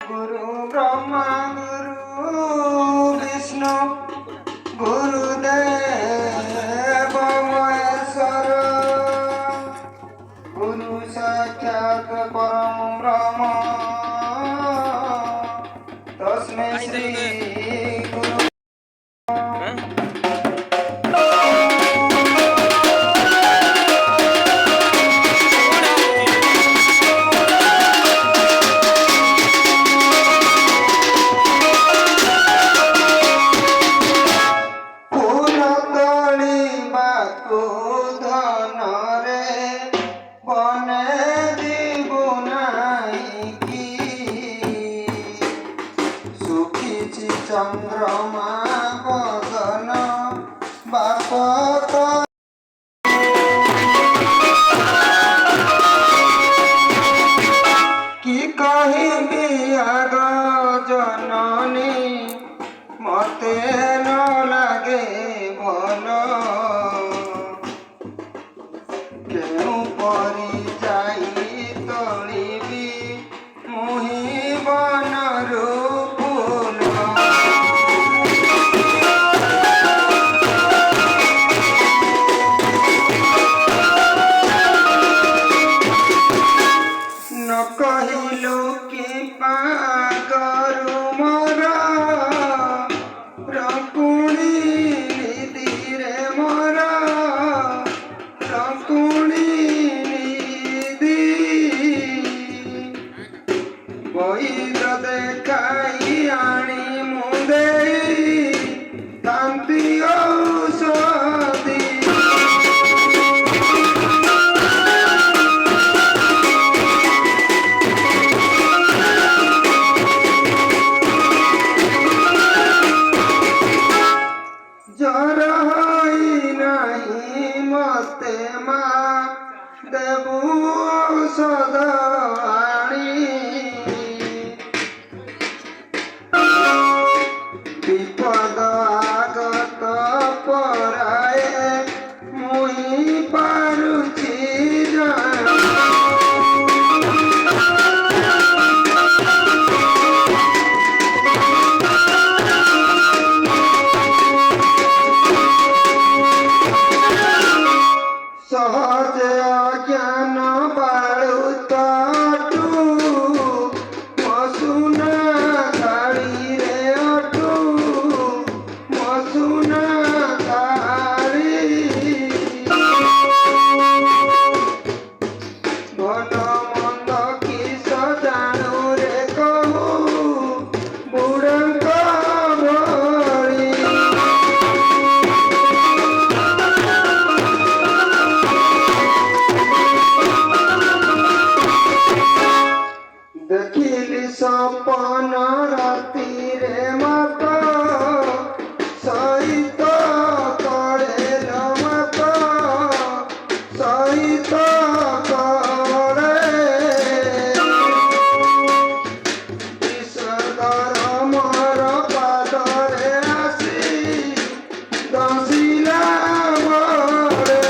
गुरु ब्रह्मा गुरु विष्णु गुरुदेव महेश्वर गुरु साक्षात् परम ब्रह्म तस्मै श्री गुरु चंद्रमा बदन बापत कि कहबी आग जननी मते न लागे भल केउ परी जाई तोलिबी मुहि बनरू कहिलु कि पागरु मोर रकुणी निधिरे मोर रकुणी निधि बहिर देखाई आनी मुदे कांति औषधि जर नहीं मते माँ देबू औषध आनी विपद आगत पराए मुई पारुछि जानी सहज ज्ञान बाळु तटु मसुना थाळी रे अटु मसुना थाळी भल मंद किस जाणु रे कहू बुढाଙ୍କ भଳି देखिली सपन राति रे मत सहित करेल मत सहित करे विषधर मोर पादरे आसी दसिला मोरे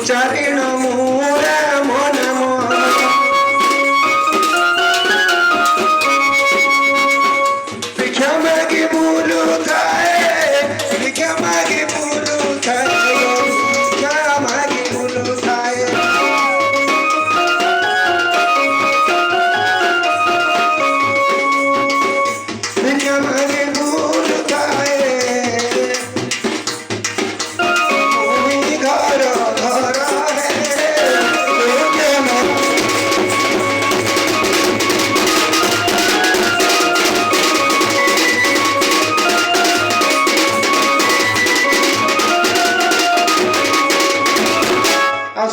ଉଚ୍ଚାରିଣ ମୁରେ ମନେ ମନ ଭିକ୍ଷା ମାଗି ବୁଲୁଥାଏ ଭିକ୍ଷା ମାଗି ବୁଲୁଥାଏ ଭିକ୍ଷା ମାଗି ବୁଲୁଥାଏ ଭିକ୍ଷା ମାଗି ବୁଲୁଥାଏ ଭୂମି ଘର ଘର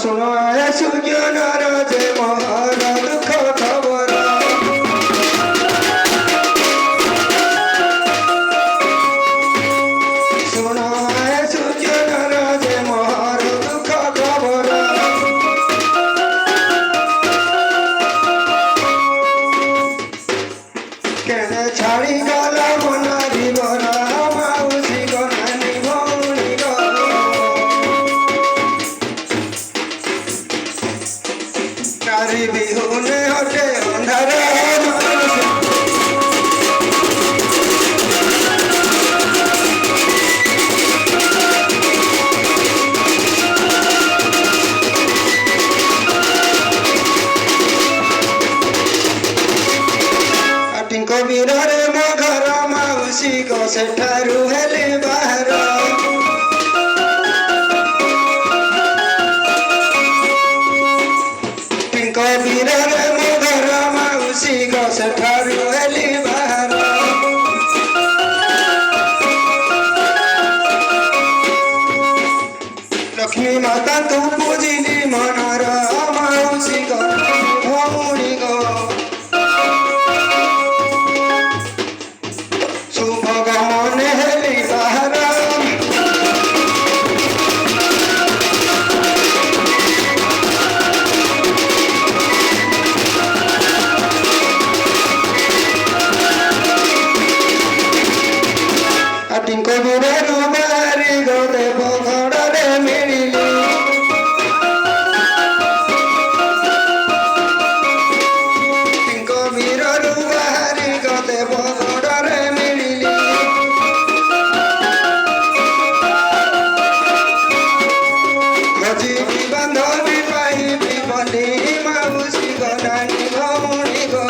ଶୁଣ ସୁଜନର ଯେ ମୋର ଦୁଃଖ ଖବର ଶୁଣ ସୁଜନର ଯେ ମୋର ଦୁଃଖ ଖବର କେନେ ଛାଡ଼ି ଗଲା ମନ ଦିବର ମାଉସୀ ଗନାନି ଭଉଣୀ ନାରୀ ବିହୁନେ ହଟେ ଅନ୍ଧାର ଆଟିଙ୍କ ବୀରରେ ମୋ ଘର ମାଉସୀ ଗୋ ସେଠାରୁ ହେଲି ବାହାର ଟିଙ୍କ ବୀରରେ ମୋ ଘର ମାଉସୀ ଗୋ ସେଠାରୁ ହେଲି ବାହାର ଲକ୍ଷ୍ମୀ ମାତା ତୁ ପୂଜିଲି ମନର ମାଉସୀ ଗୋ ଭଉଣୀ ଗୋ ଶୁଭ ଗମନେ ହେଲି ବାହାର ଆଟିଙ୍କ ବୀରରୁ ବାହାରି ଗଲେ ବଗଡ଼ରେ ମିଳିଲି ଟିଙ୍କ ବୀରରୁ ବାହାରି ଗଲେ ବଗଡ଼ରେ ମିଳିଲି ଖୋଜିବି ବାନ୍ଧବୀ ପାଇବି ବୋଲି ମାଉସୀ ଗଲାଣି ଭଉଣୀ ଗୋ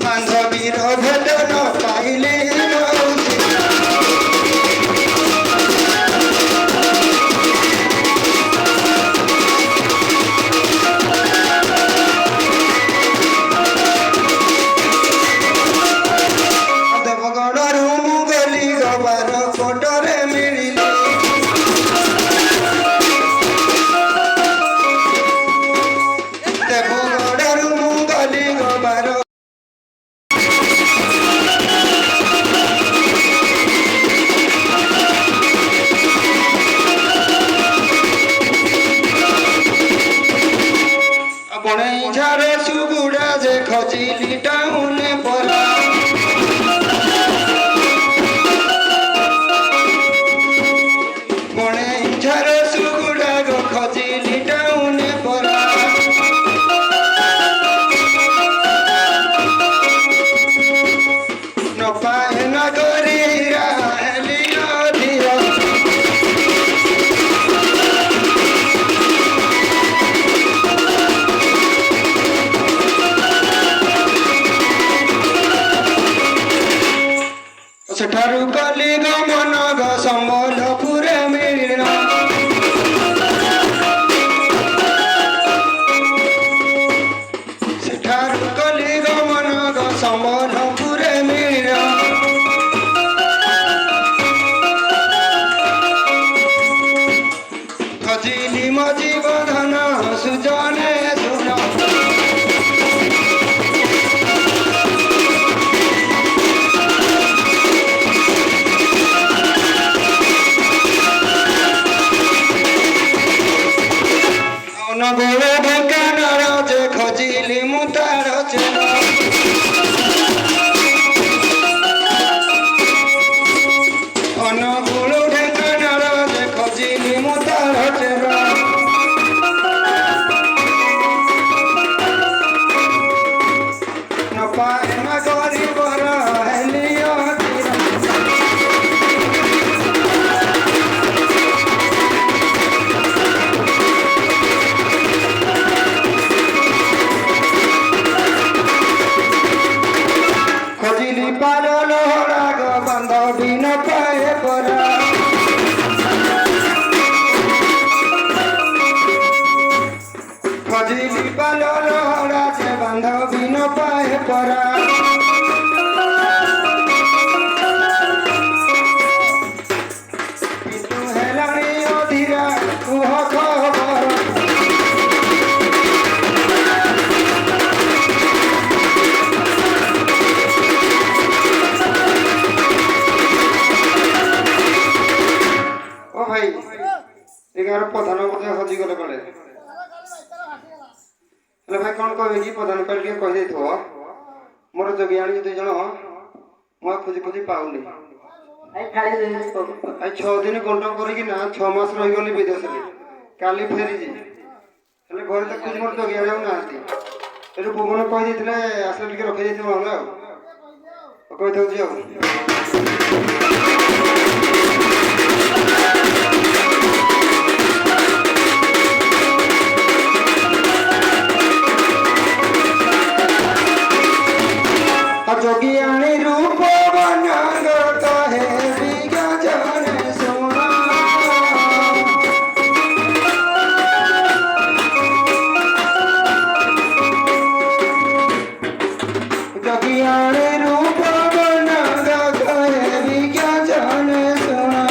ବାନ୍ଧବୀର ଭେଟ ନ ପାଇଲି ମାଉସୀ ଦେବଗଡ଼ରୁ ମୁଁ ଗଲି ଗବାର କୋଟରେ ମିଳିଲି ଦେବଗଡ଼ରୁ ମୁଁ ଗଲି ଗବାର ବଣେଇ ଝାରେ ସୁଗୁଡ଼ା ଯେ ଖୋଜିଲି ଟାଉନେ ପରା ବଣେଇ ଝାରେ ସୁଗୁଡ଼ା ଗୋ ଖୋଜିଲି ଟାଉନେ ପରା ନ ପାଏ ନଗରୀ ହେଲି ଅଧୀର ସେଠାରୁ ଗଲି ଗମନ ଗ ସମ୍ବଲପୁରେ ମିଳିଣ ସେଠାରୁ ଗଲି ଗମନ ଗ ସମ୍ବଲପୁରେ ମିଳିଣ ଖୋଜିଲି ମୋ ଜୀବନ ସୁଜନେ ଶୁଣ ଅନଗୁଳ ଢେଙ୍କାନାଳ ଯେ ଖୋଜିଲି ମୁଁ ତାର ଚେନ ଅନୁଗୁଳ ଢେଙ୍କାନାଳ ভাই এগার প্রধান মধ্যে হজি গলে কলে ହେଲେ ଭାଇ କ'ଣ କହିବେ କି ପ୍ରଧାନ ପାଇଁ ଟିକେ କହିଦେଇଥିବ ମୋର ଯୋଗୀ ଆଣି 2 ଜଣ ମୁଁ ଖୋଜି ଖୋଜି ପାଉନି ଆଇ 6 ଦିନ ଗଣ୍ଡ କରିକି ନା 6 ମାସ ରହିଗଲି ବିଦେଶରେ କାଲି ଫେରିଛି ହେଲେ ଘରେ ତ ଖୋଜି ମୋର ଯୋଗୀ ଆଣି ନାହାନ୍ତି ଏଠୁ ଭୁବନ କହିଦେଇଥିଲେ ଆସିଲେ ଟିକେ ରଖିଦେଇଥିବ ନହେଲେ ଆଉ କହିଥାଉଛି ଆଉ जोगियाणी रूप बनाग कहे बिगा जाने सोना जोगियाणी रूप बनाग कहे बिगा जाने सोना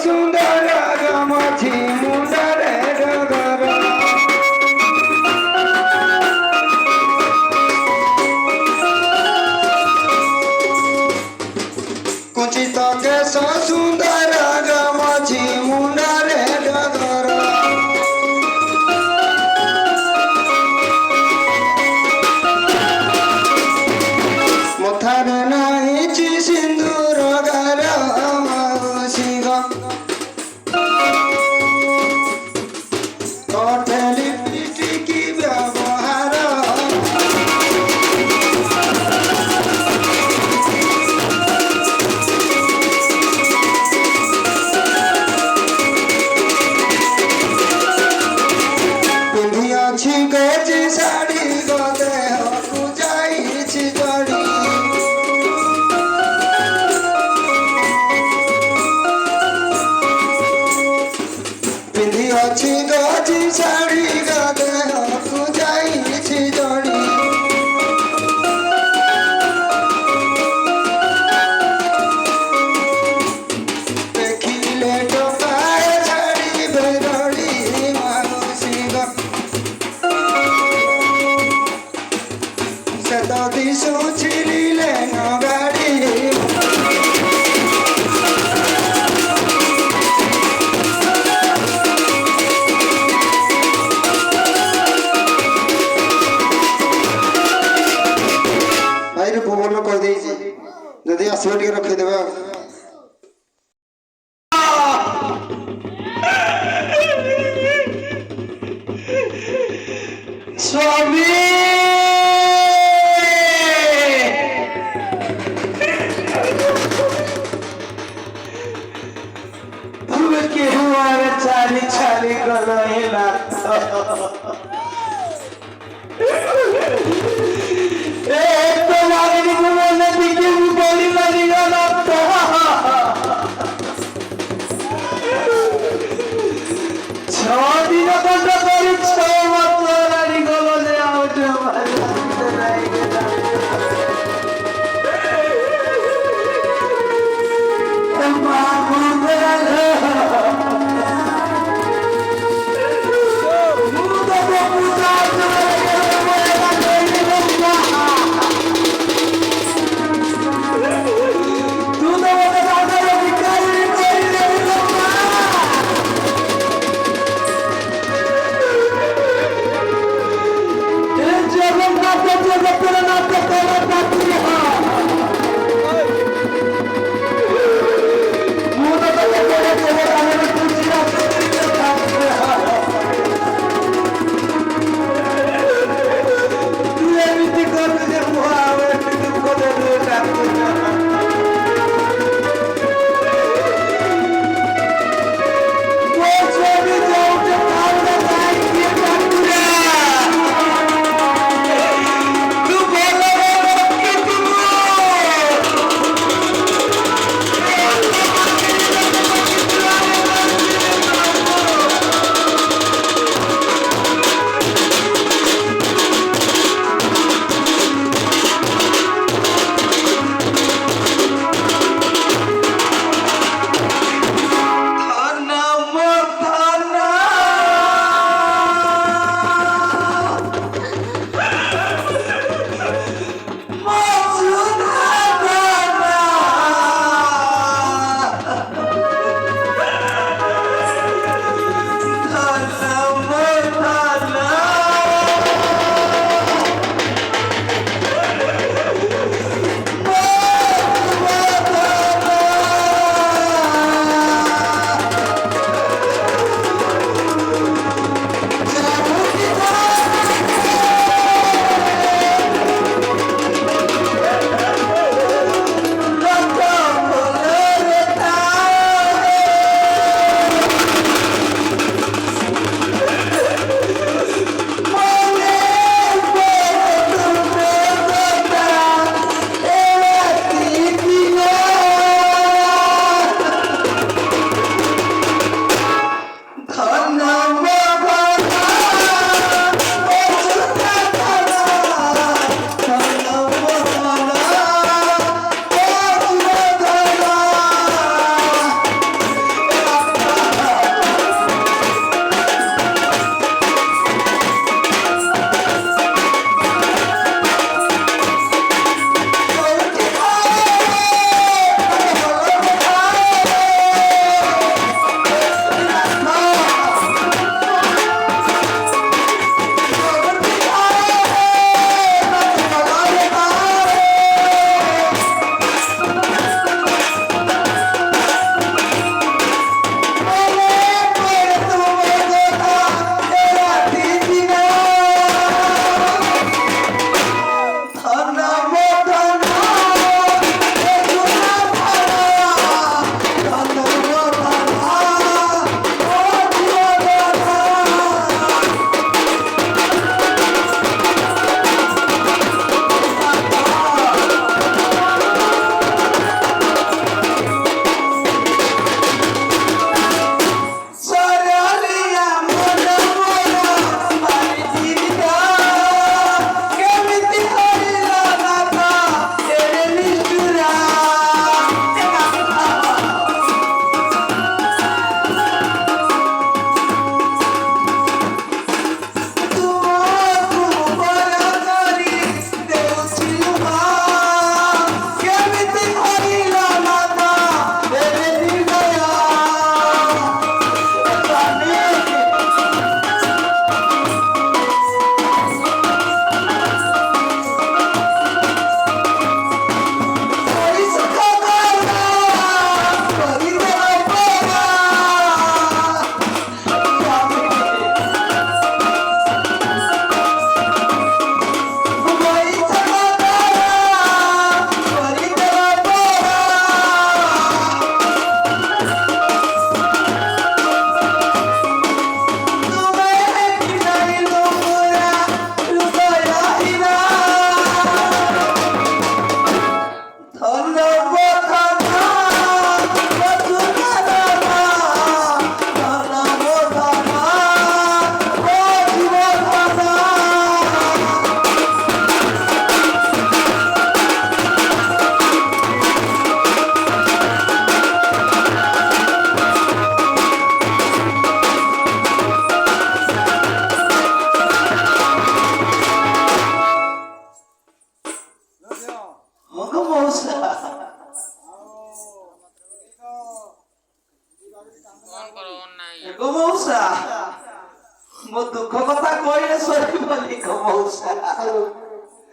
सुंदर गमछी मुंडरे डगर कुचित केश सुंदर गमछी मुंडरे डगर मथारे नाहीची सिंदूर गार साड़ी गदे हकु जाइछि जड़ी पिंधी अछि गजी साड़ी गदे हकु जाइछि जड़ी देखिले टोपाए छाड़ी बेरड़ी मानुसी दादी सोचिली लेना गाड़ी भाई रे भुवन कह देइछि जदी आसबे टिके रखि देबा स्वामी चाली चाली गलहिला एक तो मारी बोले दिखे बोली मारी गला छोड़ी ना बंद करी छो मत रानी गलो ले आओ जो जगन्नाथ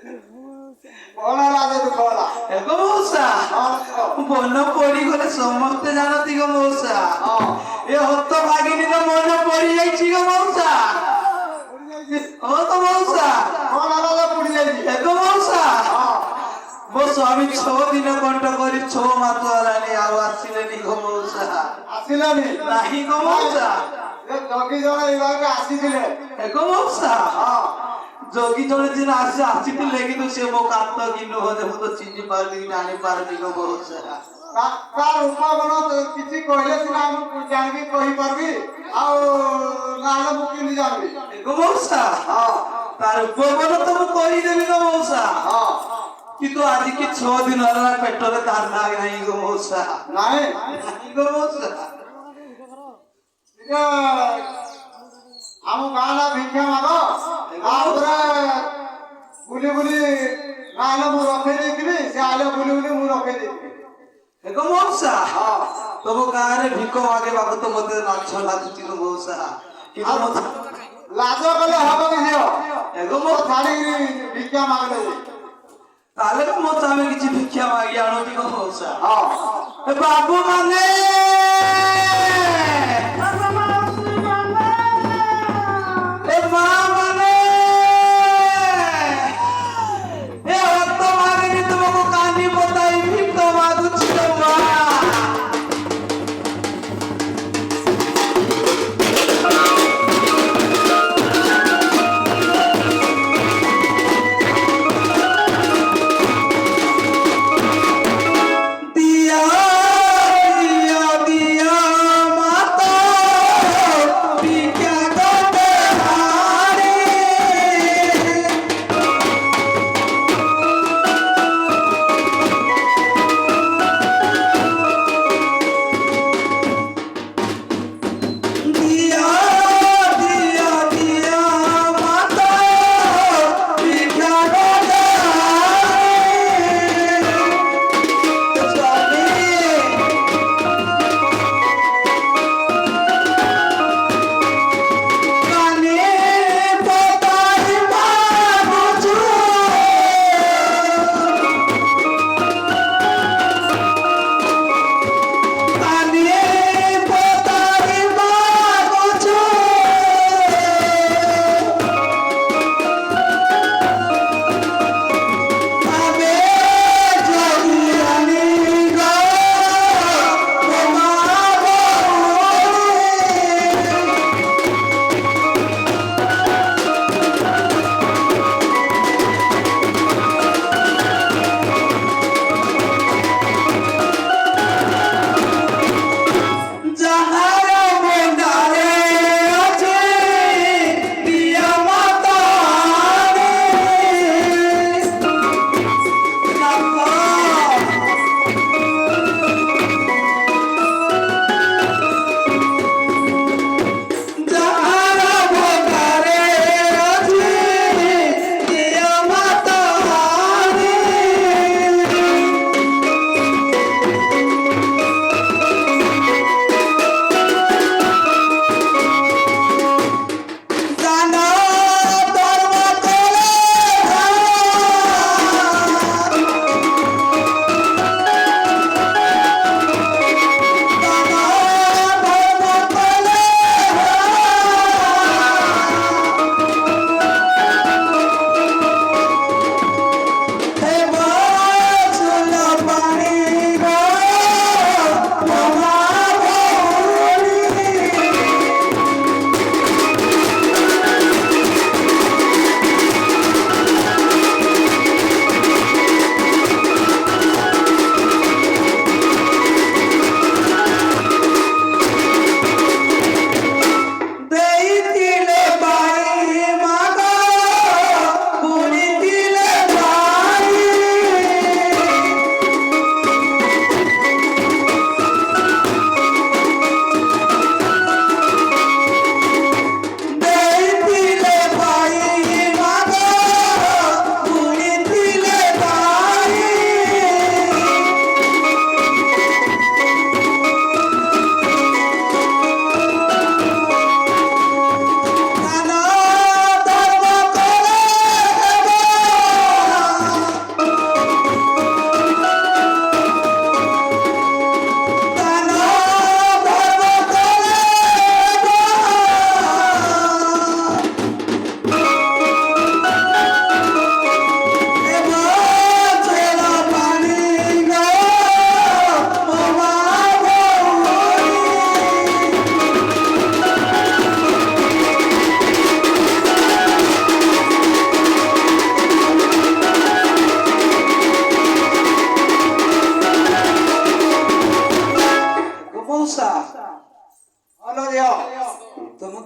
କଣ ହେଲା ତୁ କଲା ଏଗୋ ମଉସା ମନ ପଡିଗଲେ ସମସ୍ତେ ଜାଣନ୍ତି ଗো ମଉସା ଏ ହତ ଭାଗିନୀର ମନ ପଡିଯାଇଛି ଗୋ ମଉସା ହଁ ତ ମଉସା କଣ ହେଲା ପଡି ଯାଇଛି ଏଗୋ ମଉସା ମୋ ସ୍ୱାମୀ 6 ଦିନ କଣ୍ଟ କରି 6 ମାସ ହେଲାଣି ଆଉ ଆସିଲେନି ଗো ମଉସା ଆସିଲାନି ନାହିଁ ଗো ମଉସା ଏ ଜଗି ଜଣ ଏଇ ଭାବରେ ଆସିଥିଲେ ଏଗୋ ମଉସା ଯୋଗୀ ଜଣେ ଦିନ ଆସିଥିଲେ କିନ୍ତୁ ସେ ମୋ କାନ୍ତ କି ନୁହଁ ମୁଁ ତ ଚିହ୍ନି ପାରିଲି ଜାଣି ପାରିଲି ଗো ମଉସା ତା ରୂପ ଗୁଣ କିଛି କହିଲେ ସିନା ମୁଁ ଜାଣିବି କହିପାରିବି ଆଉ ନହେଲେ ମୁଁ କେମିତି ଜାଣିବି ଏଗୋ ମଉସା ତାର ଉପବନ ତ ମୁଁ କହିଦେବି ଗো ମଉସା କିନ୍ତୁ ଆଜିକି 6 ଦିନ ହେଲା ପେଟରେ ଦାନା ନାହିଁ ଗো ମଉସା ନାହିଁ ଗো ମଉସା ଆମ ଗାଁ ନା ଭିକ୍ଷା ମାଗ ତାପରେ ବୁଲି ବୁଲି ନହେଲେ ମୁଁ ରଖେଇ ଦେଇଥିବି ସେ ଆଇଲେ ବୁଲି ବୁଲି ମୁଁ ରଖେଇ ଦେଇଥିବି ଏଗୋ ମଉସା ତମ ଗାଁରେ ଭିକ ମାଗିବାକୁ ତ ମତେ ଲାଜ ଲାଗୁଛି ଗো ମଉସା କିନ୍ତୁ ଲାଜ କଲେ ହବ କି ଝିଅ ଏଗୋ ମୋ ଛାଡ଼ିକିରି ଭିକ୍ଷା ମାଗିଲେ ତାହେଲେ ମୋ ସ୍ୱାମୀ କିଛି ଭିକ୍ଷା ମାଗି ଆଣୁଛି ଗো ମଉସା ଏ ବାବୁ ମାନେ ଏ ମା ମାନେ ଏ ହତ ମାଗିନି ତୁମକୁ କାନି ପତାଇ ଭିକ ମାଗୁଛି ଲୋ ମା दिया दिया दिया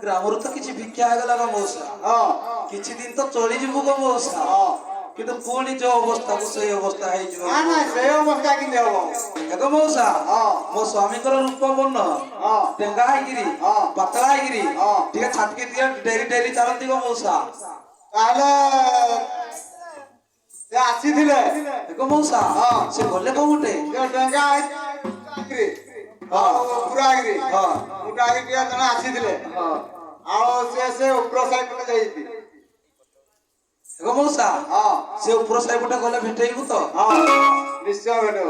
ଗ୍ରାମରୁ ତ କିଛି ଭିକ୍ଷା ହେଇଗଲା ଗো ମଉସା କିଛି ଦିନ ତ ଚଳିଯିବୁ ଗো ମଉସା କିନ୍ତୁ ପୁଣି ଯୋଉ ଅବସ୍ଥାକୁ ସେଇ ଅବସ୍ଥା ହେଇଯିବ ସେଇ ଅବସ୍ଥା କେମିତି ହବ? ଦେଖ ମଉସା ମୋ ସ୍ୱାମୀଙ୍କର ରୂପ ବର୍ଣ୍ଣ ଡେଙ୍ଗା ହେଇକିରି ପତଳା ହେଇକିରି ଟିକେ ଛାଟକି ଟିକେ ଡେରି ଡେରି ଚାଲନ୍ତି ଗো ମଉସା। ତାହେଲେ ସେ ଆସିଥିଲେ ଦେଖ ମଉସା ସେ ଗଲେ କୋଉଟେ ଡେଙ୍ଗା ହେଇକିରି ପୁରା ହେଇକିରି ମୋଟା ହେଇକିରି ଜଣେ ଆସିଥିଲେ ଆଉ ସେ ଉପର ସାଇଡ୍ ଯାଇଥିଲେ। ଦେଖ ମଉସା ସେ ଉପର ସାହି ପଟେ ଗଲେ ଭେଟେଇବୁ ତ ନିଶ୍ଚୟ ଭେଟିବ।